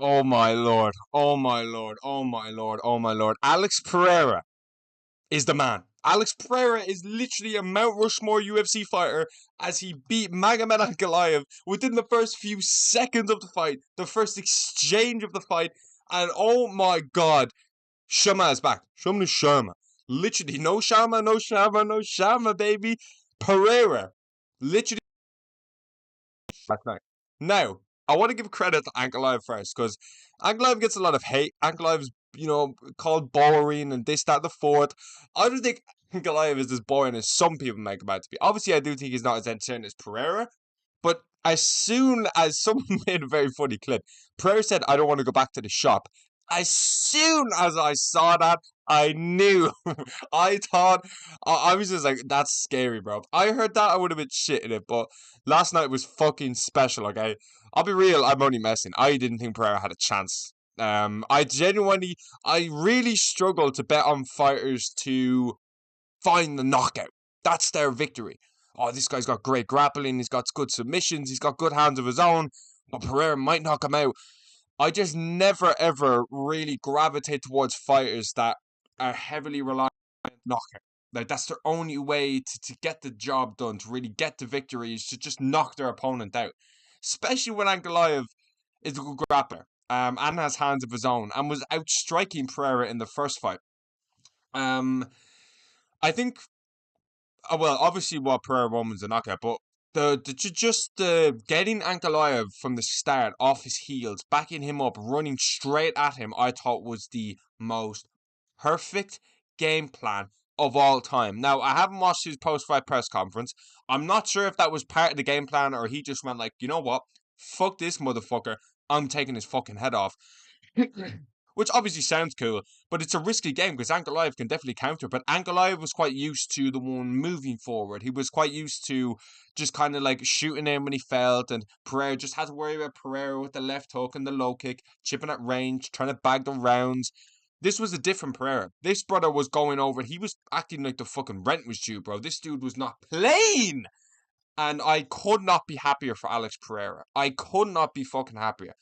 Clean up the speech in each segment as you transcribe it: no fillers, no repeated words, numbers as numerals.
Oh my lord. Oh my lord. Oh my lord. Oh my lord. Alex Pereira is the man. Alex Pereira is literally a Mount Rushmore UFC fighter as he beat Magomed Ankalaev within the first few seconds of the fight, the first exchange of the fight, and oh my god, Shama is back. Shama Sharma. Literally, no Shama, no Shama, no Shama, baby. Pereira. Literally last night. Now, I want to give credit to Ankalaev first, because Ankalaev gets a lot of hate. Ankalaev's, called boring and this, that, the fourth. I don't think Ankalaev is as boring as some people make him out to be. Obviously, I do think he's not as entertaining as Pereira, but as soon as someone made a very funny clip, Pereira said, I don't want to go back to the shop. As soon as I saw that, I knew. I thought, I was just like, that's scary, bro. I heard that, I would have been shitting it, but last night was fucking special, okay? I'll be real, I'm only messing. I didn't think Pereira had a chance. I really struggle to bet on fighters to find the knockout. That's their victory. Oh, this guy's got great grappling, he's got good submissions, he's got good hands of his own, but Pereira might knock him out. I just never ever really gravitate towards fighters that are heavily reliant on knockout. Like that's their only way to get the job done, to really get the victory, is to just knock their opponent out. Especially when Ankalaev is a good grappler, and has hands of his own, and was outstriking Pereira in the first fight. Um, I think well, obviously, what Pereira won was a knockout, but the getting Ankalaev from the start off his heels, backing him up, running straight at him, I thought was the most perfect game plan of all time. Now, I haven't watched his post-fight press conference. I'm not sure if that was part of the game plan or he just went like, you know what, fuck this motherfucker, I'm taking his fucking head off. Which obviously sounds cool, but it's a risky game because Ankalaev can definitely counter. But Ankalaev was quite used to the one moving forward. He was quite used to just kind of like shooting in when he felt, and Pereira just had to worry about Pereira with the left hook and the low kick, chipping at range, trying to bag the rounds. This was a different Pereira. This brother was going over. He was acting like the fucking rent was due, bro. This dude was not playing. And I could not be happier for Alex Pereira. I could not be fucking happier.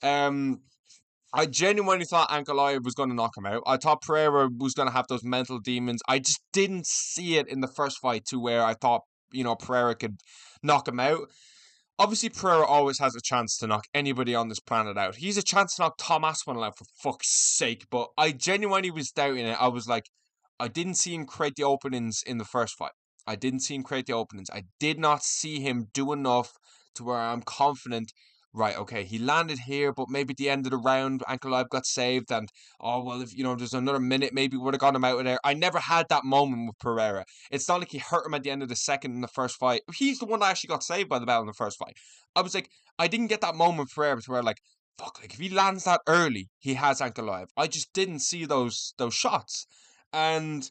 Um, I genuinely thought Ankalaev was going to knock him out. I thought Pereira was going to have those mental demons. I just didn't see it in the first fight to where I thought, Pereira could knock him out. Obviously, Pereira always has a chance to knock anybody on this planet out. He's a chance to knock Tom Aspinall out, for fuck's sake. But I genuinely was doubting it. I was like, I didn't see him create the openings in the first fight. I didn't see him create the openings. I did not see him do enough to where I'm confident. Right, okay, he landed here, but maybe at the end of the round, Ankalaev got saved, and oh well, if there's another minute, maybe would have got him out of there. I never had that moment with Pereira. It's not like he hurt him at the end of the second in the first fight. He's the one that actually got saved by the bell in the first fight. I was like, I didn't get that moment with Pereira where like, fuck, like if he lands that early, he has Ankalaev. I just didn't see those shots, and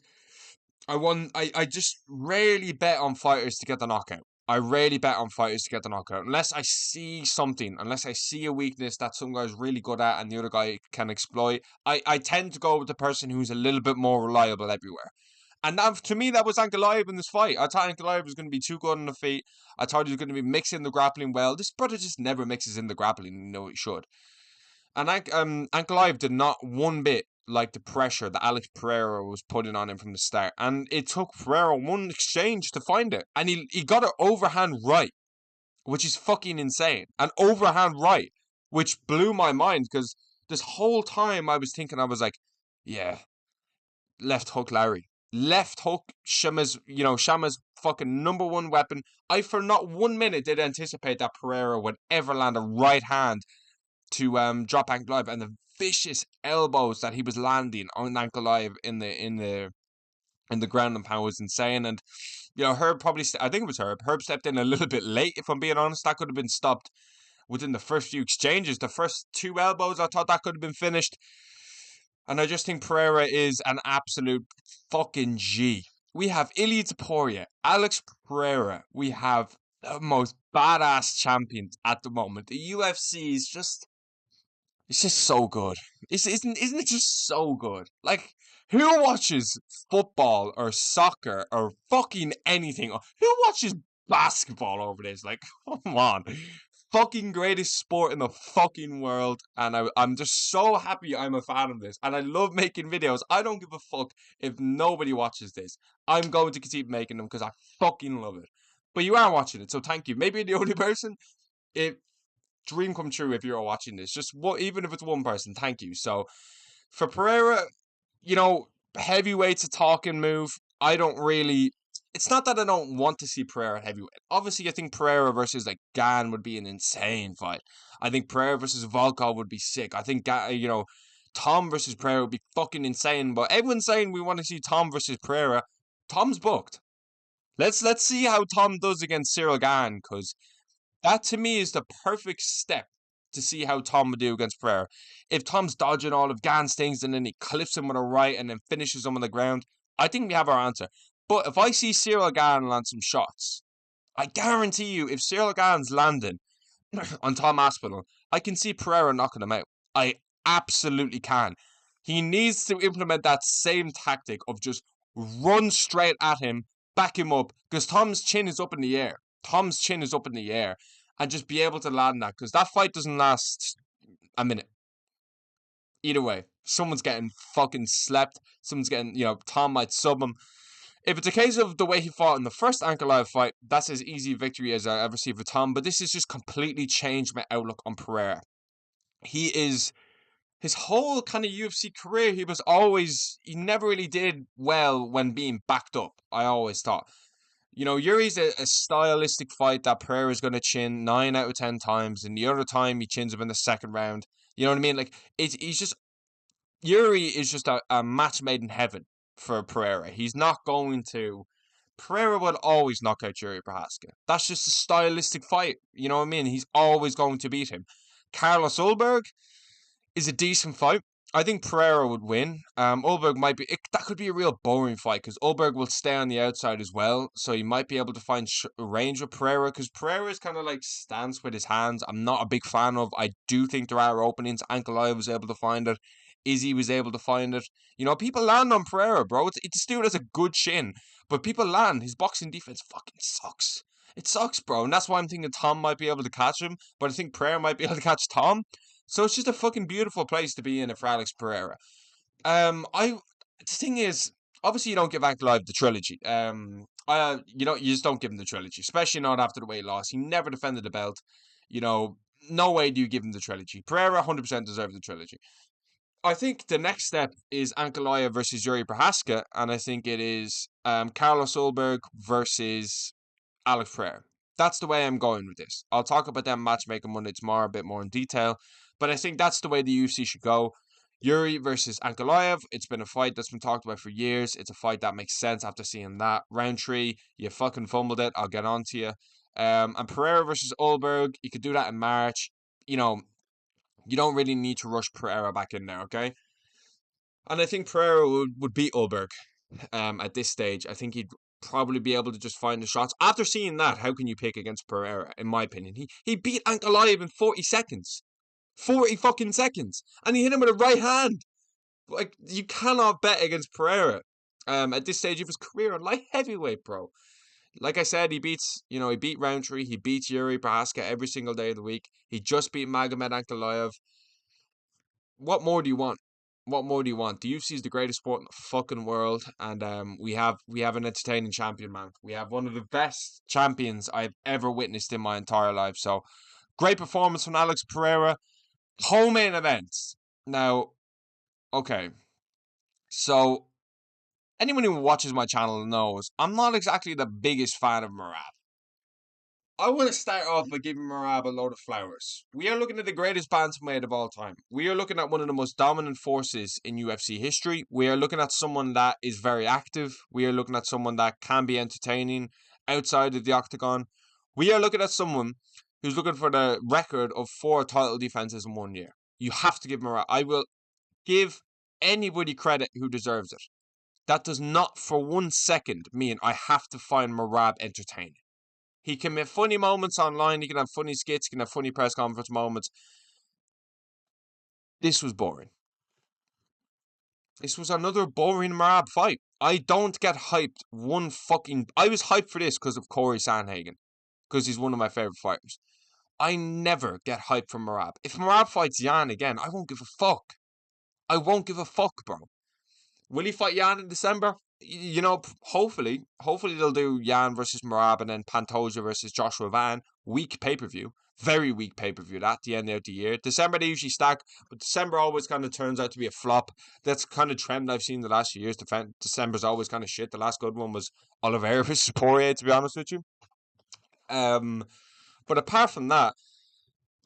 I just rarely bet on fighters to get the knockout. I rarely bet on fighters to get the knockout unless I see something, unless I see a weakness that some guy's really good at and the other guy can exploit. I tend to go with the person who's a little bit more reliable everywhere. And that, to me, that was Ankalaev in this fight. I thought Ankalaev was going to be too good on the feet. I thought he was going to be mixing the grappling well. This brother just never mixes in the grappling. You know he should. And Ankalaev did not one bit like the pressure that Alex Pereira was putting on him from the start. And it took Pereira one exchange to find it. And he got it overhand right, which is fucking insane. An overhand right, which blew my mind because this whole time I was thinking, I was like, yeah, left hook Larry. Left hook Shama's fucking number one weapon. I for not 1 minute did anticipate that Pereira would ever land a right hand to drop Ankalaev, and the vicious elbows that he was landing on Ankalaev in the ground and pound was insane. And Herb probably I think it was Herb. Herb stepped in a little bit late, if I'm being honest. That could have been stopped within the first few exchanges. The first two elbows, I thought that could have been finished. And I just think Pereira is an absolute fucking G. We have Ilia Topuria, Alex Pereira. We have the most badass champions at the moment. The UFC is just, it's just so good. Isn't it just so good? Like, who watches football or soccer or fucking anything? Who watches basketball over this? Like, come on. fucking greatest sport in the fucking world, and I'm just so happy I'm a fan of this, and I love making videos. I don't give a fuck if nobody watches this. I'm going to keep making them because I fucking love it. But you are watching it, so thank you. Maybe the only person. It dream come true if you're watching this. Just what, even if it's one person, thank you. So for Pereira, you know, heavyweight's a talking move. I don't really. It's not that I don't want to see Pereira at heavyweight. Obviously, I think Pereira versus like Gan would be an insane fight. I think Pereira versus Volkov would be sick. I think Tom versus Pereira would be fucking insane. But everyone's saying we want to see Tom versus Pereira. Tom's booked. Let's see how Tom does against Cyril Gan, because that to me is the perfect step to see how Tom would do against Pereira. If Tom's dodging all of Gan's things and then he clips him with a right and then finishes him on the ground, I think we have our answer. But if I see Cyril Gan land some shots, I guarantee you, if Cyril Gan's landing on Tom Aspinall, I can see Pereira knocking him out. I absolutely can. He needs to implement that same tactic of just run straight at him, back him up, because Tom's chin is up in the air. Tom's chin is up in the air, and just be able to land that, because that fight doesn't last a minute. Either way, someone's getting fucking slept. Someone's getting, Tom might sub him. If it's a case of the way he fought in the first Ankalaev fight, that's as easy a victory as I ever see for Tom. But this has just completely changed my outlook on Pereira. His whole kind of UFC career, he never really did well when being backed up, I always thought. Yuri's a stylistic fight that Pereira's going to chin 9 out of 10 times, and the other time he chins him in the second round. You know what I mean? Like, Yuri is just a match made in heaven for Pereira. He's not going to. Pereira will always knock out Yuri Prochazka. That's just a stylistic fight. You know what I mean? He's always going to beat him. Carlos Ulberg is a decent fight. I think Pereira would win. Ulberg that could be a real boring fight because Ulberg will stay on the outside as well, so he might be able to find range with Pereira, because Pereira is kind of like stance with his hands. I'm not a big fan of. I do think there are openings. Ankalaev was able to find it. Izzy was able to find it. People land on Pereira, bro. This dude has a good chin, but people land. His boxing defense fucking sucks. It sucks, bro, and that's why I'm thinking Tom might be able to catch him, but I think Pereira might be able to catch Tom. So it's just a fucking beautiful place to be in for Alex Pereira. The thing is, obviously you don't give Ankalaev the trilogy. You just don't give him the trilogy, especially not after the way he lost. He never defended the belt. No way do you give him the trilogy. Pereira 100% deserves the trilogy. I think the next step is Ankalaev versus Yuri Prochazka, and I think it is Carlos Ulberg versus Alex Pereira. That's the way I'm going with this. I'll talk about them matchmaking Monday tomorrow a bit more in detail, but I think that's the way the UFC should go. Yuri versus Ankalaev. It's been a fight that's been talked about for years. It's a fight that makes sense after seeing that. Round 3, you fucking fumbled it. I'll get on to you. And Pereira versus Ulberg, you could do that in March. You don't really need to rush Pereira back in there, okay? And I think Pereira would beat Ulberg at this stage. I think he'd probably be able to just find the shots. After seeing that, how can you pick against Pereira, in my opinion? He beat Ankalaev in 40 seconds. 40 fucking seconds. And he hit him with a right hand. Like, you cannot bet against Pereira at this stage of his career on light heavyweight, bro. Like I said, he beat Roundtree, he beats Yuri Prochazka every single day of the week. He just beat Magomed Ankalaev. What more do you want? What more do you want? The UFC is the greatest sport in the fucking world, and we have an entertaining champion, man. We have one of the best champions I've ever witnessed in my entire life. So, great performance from Alex Pereira. Co-main events. Now, okay. So, anyone who watches my channel knows I'm not exactly the biggest fan of Merab. I want to start off by giving Merab a load of flowers. We are looking at the greatest bantamweight of all time. We are looking at one of the most dominant forces in UFC history. We are looking at someone that is very active. We are looking at someone that can be entertaining outside of the octagon. We are looking at someone who's looking for the record of 4 title defenses in 1 year. You have to give Merab. I will give anybody credit who deserves it. That does not for 1 second mean I have to find Merab entertaining. He can make funny moments online. He can have funny skits. He can have funny press conference moments. This was boring. This was another boring Merab fight. I don't get hyped I was hyped for this because of Corey Sandhagen, because he's one of my favorite fighters. I never get hyped for Merab. If Merab fights Yan again, I won't give a fuck. I won't give a fuck, bro. Will he fight Yan in December? You know, hopefully they'll do Yan versus Merab and then Pantoja versus Joshua Van. Weak pay-per-view. Very weak pay-per-view at the end of the year. December they usually stack, but December always kind of turns out to be a flop. That's kind of trend I've seen the last few years. December's always kind of shit. The last good one was Oliveira versus Poirier, to be honest with you. But apart from that,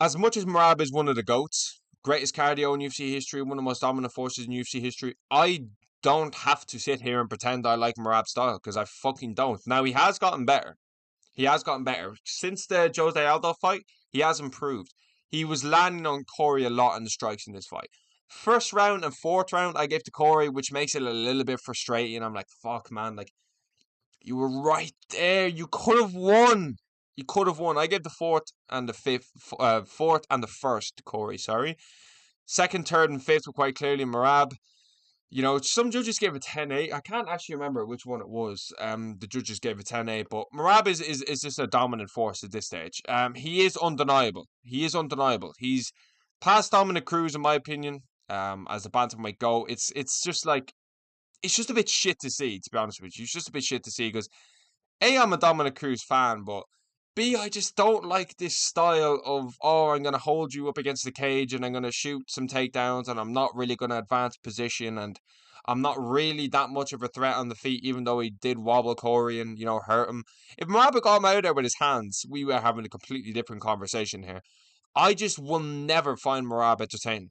as much as Merab is one of the GOATs, greatest cardio in UFC history, one of the most dominant forces in UFC history, I don't have to sit here and pretend I like Merab's style, because I fucking don't. Now, he has gotten better. He has gotten better. Since the Jose Aldo fight, he has improved. He was landing on Corey a lot in the strikes in this fight. First round and fourth round, I gave to Corey, which makes it a little bit frustrating. I'm like, fuck, man, like, you were right there. You could have won. You could have won. I gave the fourth and the first to Corey, sorry. Second, third, and fifth were quite clearly Merab. You know, some judges gave it 10-8. I can't actually remember which one it was. The judges gave it 10-8, but Merab is just a dominant force at this stage. He is undeniable. He is undeniable. He's past Dominic Cruz, in my opinion, as the bantamweight go. It's just like, it's just a bit shit to see, to be honest with you. It's just a bit shit to see because A, I'm a Dominic Cruz fan, but B, I just don't like this style of, oh, I'm going to hold you up against the cage and I'm going to shoot some takedowns and I'm not really going to advance position and I'm not really that much of a threat on the feet, even though he did wobble Corey and, you know, hurt him. If Merab got him out there with his hands, we were having a completely different conversation here. I just will never find Merab entertaining.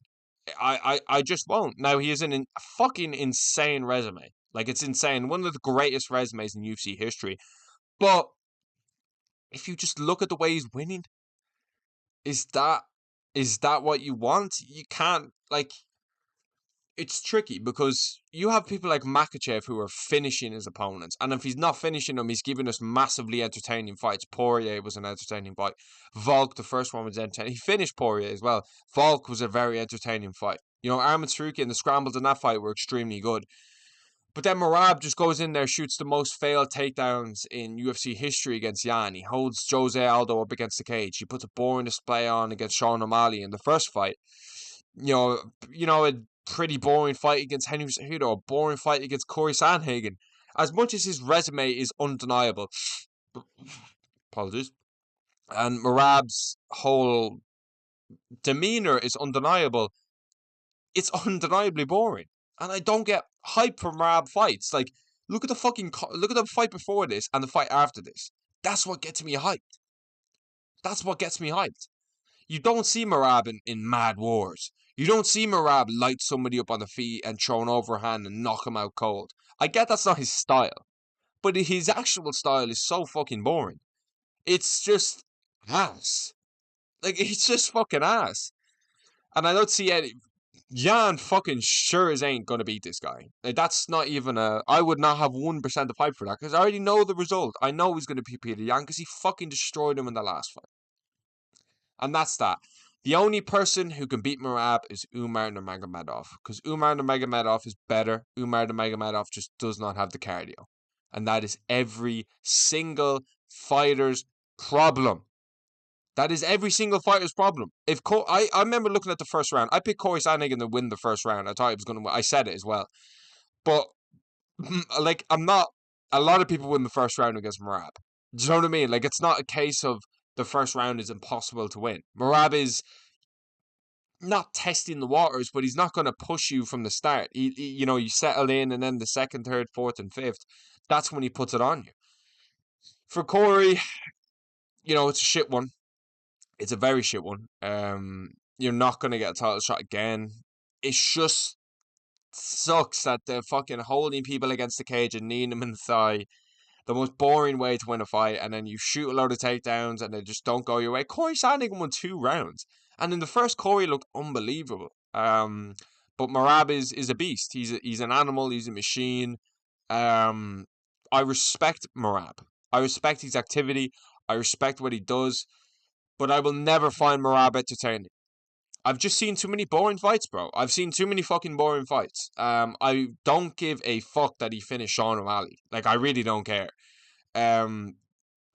I just won't. Now, he has a fucking insane resume. Like, it's insane. One of the greatest resumes in UFC history. But if you just look at the way he's winning, is that what you want? You can't, like, it's tricky because you have people like Makachev who are finishing his opponents, and if he's not finishing them, he's giving us massively entertaining fights. Poirier was an entertaining fight. Volk, the first one, was entertaining. He finished Poirier as well. Volk was a very entertaining fight. You know, Arman Tsarukyan and the scrambles in that fight were extremely good. But then Merab just goes in there, shoots the most failed takedowns in UFC history against Yan. He holds Jose Aldo up against the cage. He puts a boring display on against Sean O'Malley in the first fight. You know, a pretty boring fight against Henry Cejudo, a boring fight against Corey Sandhagen. As much as his resume is undeniable, apologies, and Merab's whole demeanor is undeniable, it's undeniably boring. And I don't get hype for Merab fights. Like, look at the fight before this and the fight after this. That's what gets me hyped. That's what gets me hyped. You don't see Merab in Mad Wars. You don't see Merab light somebody up on the feet and throw an overhand and knock him out cold. I get that's not his style. But his actual style is so fucking boring. It's just ass. Like, it's just fucking ass. And I don't see any... Yan fucking sure as ain't gonna beat this guy. Like, that's not even I would not have 1% of hype for that because I already know the result. I know he's gonna beat Peter Yan because he fucking destroyed him in the last fight. And that's that. The only person who can beat Merab is Umar Nurmagomedov because Umar Nurmagomedov is better. Umar Nurmagomedov just does not have the cardio. And that is every single fighter's problem. That is every single fighter's problem. I remember looking at the first round. I picked Corey Sandhagen to win the first round. I thought he was going to win. I said it as well. But, like, a lot of people win the first round against Merab. Do you know what I mean? Like, it's not a case of the first round is impossible to win. Merab is not testing the waters, but he's not going to push you from the start. You know, you settle in and then the second, third, fourth, and fifth, that's when he puts it on you. For Corey, you know, it's a shit one. It's a very shit one. You're not going to get a title shot again. It just sucks that they're fucking holding people against the cage and kneeing them in the thigh. The most boring way to win a fight. And then you shoot a load of takedowns and they just don't go your way. Corey Sandhagen won 2 rounds. And in the first, Corey looked unbelievable. But Merab is a beast. He's an animal. He's a machine. I respect Merab. I respect his activity. I respect what he does. But I will never find Merab entertaining. I've just seen too many boring fights, bro. I've seen too many fucking boring fights. I don't give a fuck that he finished Sean O'Malley. Like, I really don't care.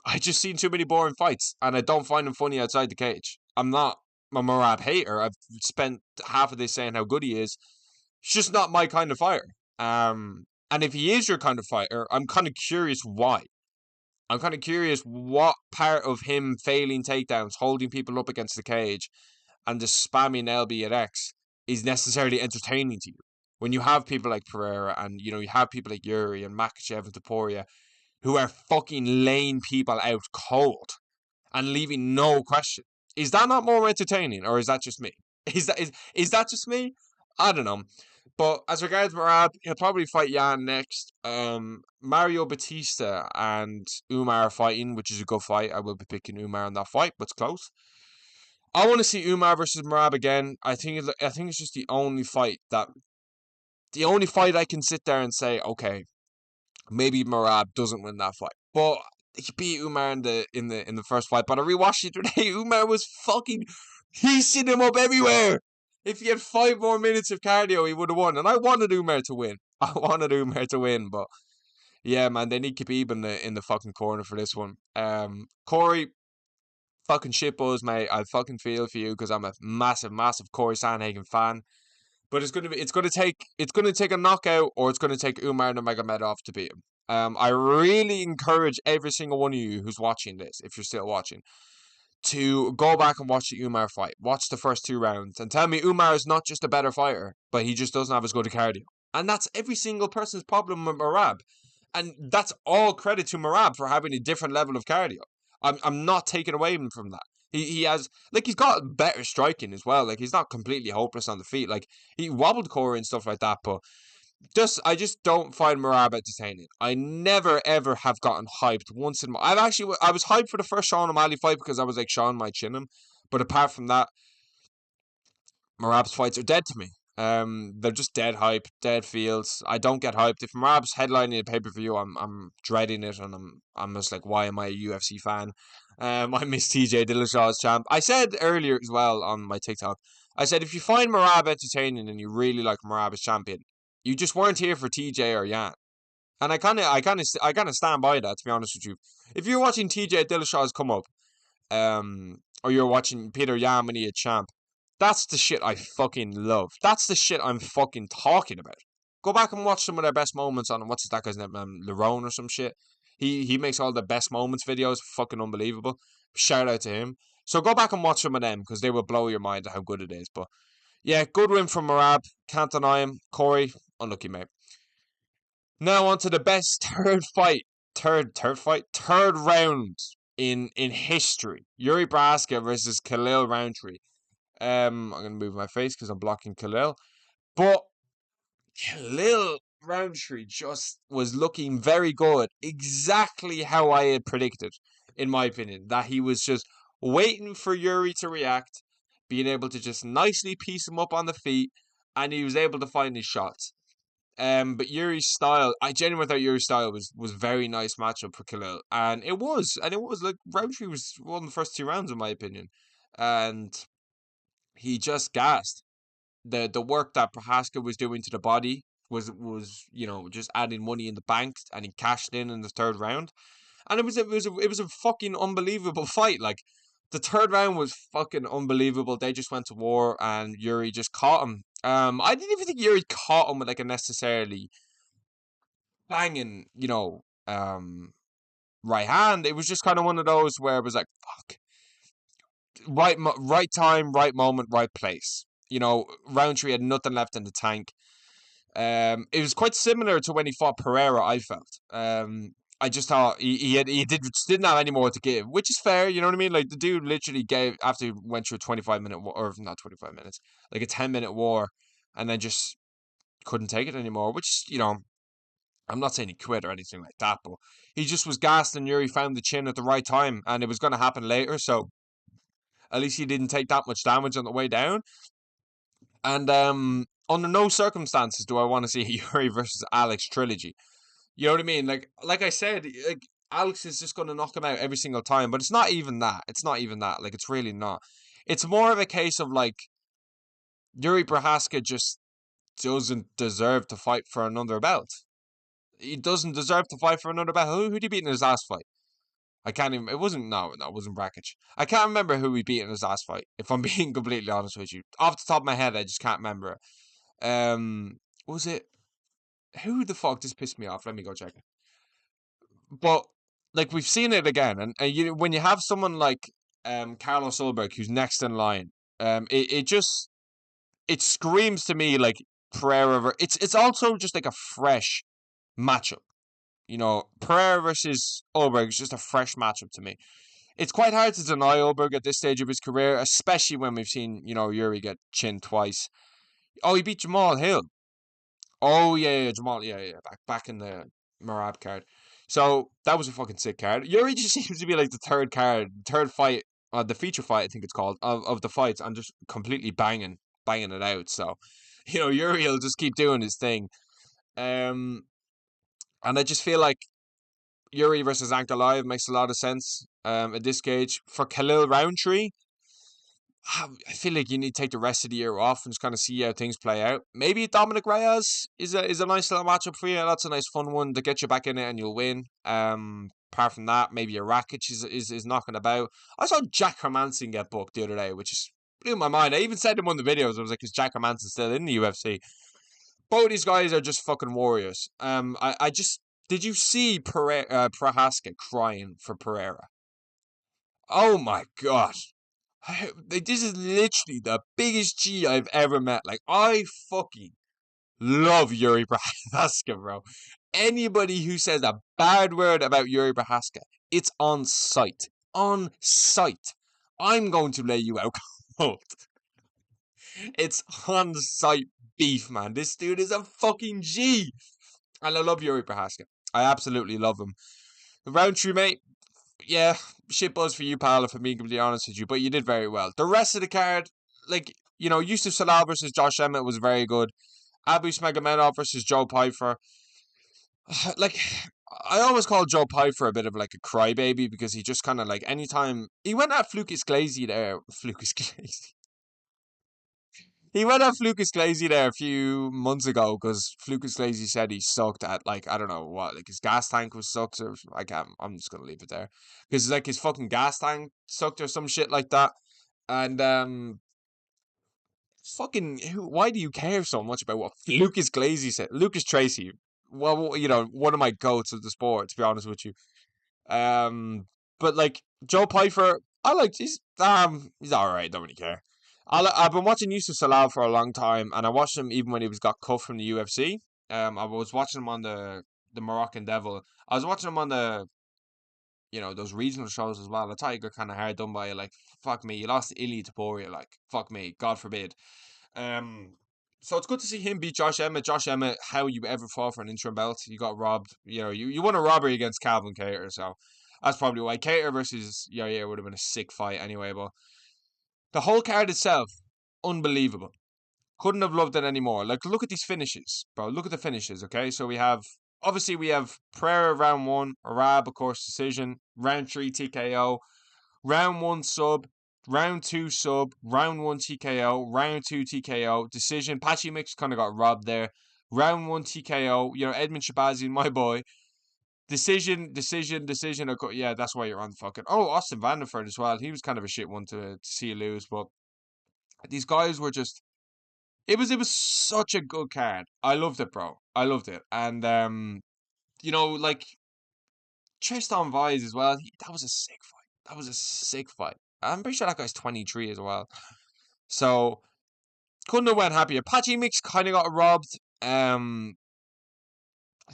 I just seen too many boring fights, and I don't find him funny outside the cage. I'm not a Merab hater. I've spent half of this saying how good he is. It's just not my kind of fighter. And if he is your kind of fighter, I'm kind of curious why. I'm kind of curious what part of him failing takedowns, holding people up against the cage, and just spamming LB at X is necessarily entertaining to you. When you have people like Pereira and you have people like Yuri and Makachev and Taporia who are fucking laying people out cold and leaving no question. Is that not more entertaining, or is that just me? Is that just me? I don't know. But as regards Merab, he'll probably fight Jan next. Mario Batista and Umar are fighting, which is a good fight. I will be picking Umar in that fight, but it's close. I want to see Umar versus Merab again. I think it's just the only fight I can sit there and say, okay, maybe Merab doesn't win that fight, but he beat Umar in the first fight. But I rewatched it today. Umar was fucking piecing him up everywhere. If he had 5 more minutes of cardio, he would have won. And I wanted Umar to win. But yeah, man, they need Khabib in the fucking corner for this one. Corey, fucking shitbuzz, mate. I fucking feel for you because I'm a massive, massive Corey Sandhagen fan. But it's gonna take a knockout, or it's gonna take Umar Nurmagomedov to beat him. I really encourage every single one of you who's watching this, if you're still watching, to go back and watch the Umar fight. Watch the first 2 rounds and tell me Umar is not just a better fighter, but he just doesn't have as good a cardio. And that's every single person's problem with Merab. And that's all credit to Merab for having a different level of cardio. I'm not taking away from that. He has, like, he's got better striking as well. Like, he's not completely hopeless on the feet. Like, he wobbled Corey and stuff like that, but I just don't find Merab entertaining. I never ever have gotten hyped once in my. I was hyped for the first Sean O'Malley fight because I was like, Sean might chin him, but apart from that, Merab's fights are dead to me. They're just dead hype, dead feels. I don't get hyped. If Merab's headlining a pay per view, I'm dreading it, and I'm just like, why am I a UFC fan? I miss TJ Dillashaw as champ. I said earlier as well on my TikTok. I said if you find Merab entertaining and you really like Merab as champion, you just weren't here for TJ or Yan. And I kind of stand by that, to be honest with you. If you're watching TJ Dillashaw's come up, or you're watching Peter Yan when he a champ, that's the shit I fucking love. That's the shit I'm fucking talking about. Go back and watch some of their best moments on what's that guy's name, Lerone or some shit. He makes all the best moments videos, fucking unbelievable. Shout out to him. So go back and watch some of them because they will blow your mind at how good it is. But yeah, good win from Merab. Can't deny him. Corey, unlucky mate. Now on to the best third round in history. Yuri Braska versus Khalil Roundtree. I'm gonna move my face because I'm blocking Khalil. But Khalil Roundtree just was looking very good. Exactly how I had predicted, in my opinion. That he was just waiting for Yuri to react, being able to just nicely piece him up on the feet, and he was able to find his shots. But Yuri's style, I genuinely thought Yuri's style was very nice matchup for Khalil, and it was like Roundtree was won the first 2 rounds in my opinion, and he just gassed. The work that Prohaska was doing to the body was just adding money in the bank, and he cashed in the third round, and it was a fucking unbelievable fight. Like, the third round was fucking unbelievable. They just went to war, and Yuri just caught him. I didn't even think Yuri caught him with like a necessarily banging, right hand. It was just kind of one of those where it was like, fuck, right time, right moment, right place. Roundtree had nothing left in the tank. It was quite similar to when he fought Pereira, I felt. I just thought didn't have any more to give, which is fair, you know what I mean? Like, the dude literally gave, after he went through a 25-minute war, or not 25 minutes, like a 10-minute war, and then just couldn't take it anymore, which, I'm not saying he quit or anything like that, but he just was gassed, and Yuri found the chin at the right time, and it was going to happen later, so at least he didn't take that much damage on the way down. And under no circumstances do I want to see a Yuri versus Alex trilogy. You know what I mean? Like I said, like, Alex is just going to knock him out every single time, but it's not even that. It's not even that. Like, it's really not. It's more of a case of, like, Yuri Prohaska just doesn't deserve to fight for another belt. He doesn't deserve to fight for another belt. Who did he beat in his last fight? I can't even. It wasn't. No, no, it wasn't Brackage. I can't remember who he beat in his last fight. If I'm being completely honest with you, off the top of my head, I just can't remember it. Was it who the fuck just pissed me off? Let me go check it. But like we've seen it again, and you when you have someone like Carlos Ulberg who's next in line, it just it screams to me like Pereira. It's also just like a fresh matchup. You know, Pereira versus Ulberg is just a fresh matchup to me. It's quite hard to deny Ulberg at this stage of his career, especially when we've seen, Yuri get chinned twice. Oh, he beat Jamal Hill. Oh yeah, Jamal, yeah, back in the Merab card. So that was a fucking sick card. Yuri just seems to be like the third fight, the feature fight I think it's called of the fights. I'm just completely banging it out. So, Yuri will just keep doing his thing. Um, and I just feel like Yuri versus Ankalaev makes a lot of sense. At this stage for Khalil Roundtree. I feel like you need to take the rest of the year off and just kind of see how things play out. Maybe Dominic Reyes is a nice little matchup for you. That's a nice fun one to get you back in it and you'll win. Apart from that, maybe a Rakic is knocking about. I saw Jack Hermanson get booked the other day, which is blew my mind. I even said in one of the videos, I was like, is Jack Hermanson still in the UFC? Both these guys are just fucking warriors. I just did you see Prohaska crying for Pereira? Oh my god. This is literally the biggest G I've ever met. Like, I fucking love Yuri Prohaska, bro. Anybody who says a bad word about Yuri Prohaska, it's on sight. On sight. I'm going to lay you out cold. It's on sight beef, man. This dude is a fucking G. And I love Yuri Prohaska. I absolutely love him. Roundtree, mate. Yeah, shit buzz for you, pal, if I'm being completely honest with you, but you did very well. The rest of the card, like, Yusuf Salal versus Josh Emmett was very good. Abu Smagomedov versus Joe Pyfer. Like, I always call Joe Pyfer a bit of like a crybaby because he just kind of like anytime he went at Flukas Glazy there, Flukas Glazy. He went at Flukas Glazy there a few months ago because Flukas Glazy said he sucked at like I don't know what, like his gas tank was sucked or I can't. I'm just gonna leave it there because like his fucking gas tank sucked or some shit like that. And fucking why do you care so much about what Lucas Glazy said? Lucas Tracy, well, one of my goats of the sport, to be honest with you. Um, but like Joe Pyfer, I like he's all right. Don't really care. I've been watching Yusuf Salal for a long time, and I watched him even when he was got cut from the UFC. I was watching him on the Moroccan Devil. I was watching him on the those regional shows as well. I thought he got kind of hard done by. Like fuck me, you lost to Ili Taporia. Like fuck me, God forbid. Um, so it's good to see him beat Josh Emmett. Josh Emmett, how you ever fought for an interim belt? You got robbed. You won a robbery against Calvin Cater, so that's probably why. Cater versus yeah would have been a sick fight anyway. But the whole card itself, unbelievable. Couldn't have loved it anymore. Like look at these finishes, bro. Look at the finishes. Okay, so we have Pereira round one, Arab of course decision, round three TKO, round one sub, round two sub, round one TKO, round two TKO, decision. Patchy Mix kind of got robbed there. Round one TKO, Edmund Shabazi, my boy. Decision. Yeah, that's why you're on the fucking. Oh, Austin Vanderford as well. He was kind of a shit one to see you lose, but these guys were just. It was such a good card. I loved it, bro. I loved it, and like Tristan Vise as well. That was a sick fight. That was a sick fight. I'm pretty sure that guy's 23 as well. So couldn't have went happier. Patchy Mix kind of got robbed. I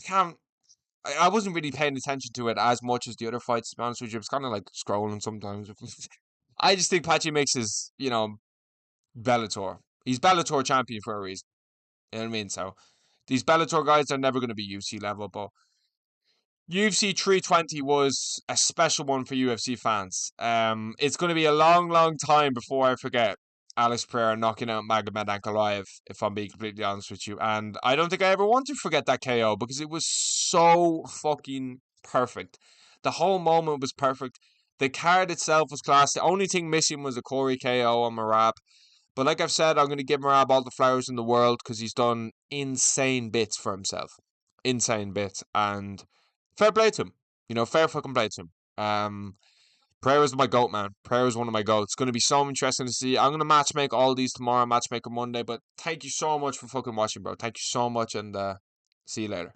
can't. I wasn't really paying attention to it as much as the other fights. To be honest with you, it was kind of like scrolling sometimes. I just think Patchy Mix is, Bellator. He's Bellator champion for a reason. You know what I mean? So these Bellator guys are never going to be UFC level, but UFC 320 was a special one for UFC fans. It's going to be a long, long time before I forget Alex Pereira knocking out Magomed Ankalaev, if I'm being completely honest with you. And I don't think I ever want to forget that KO because it was so fucking perfect. The whole moment was perfect. The card itself was class. The only thing missing was a Corey KO on Merab. But like I've said, I'm going to give Merab all the flowers in the world because he's done insane bits for himself. Insane bits. And fair play to him. Fair fucking play to him. Pereira's my goat, man. Pereira's one of my goats. It's going to be so interesting to see. I'm going to matchmake all these tomorrow, matchmaker Monday. But thank you so much for fucking watching, bro. Thank you so much, and see you later.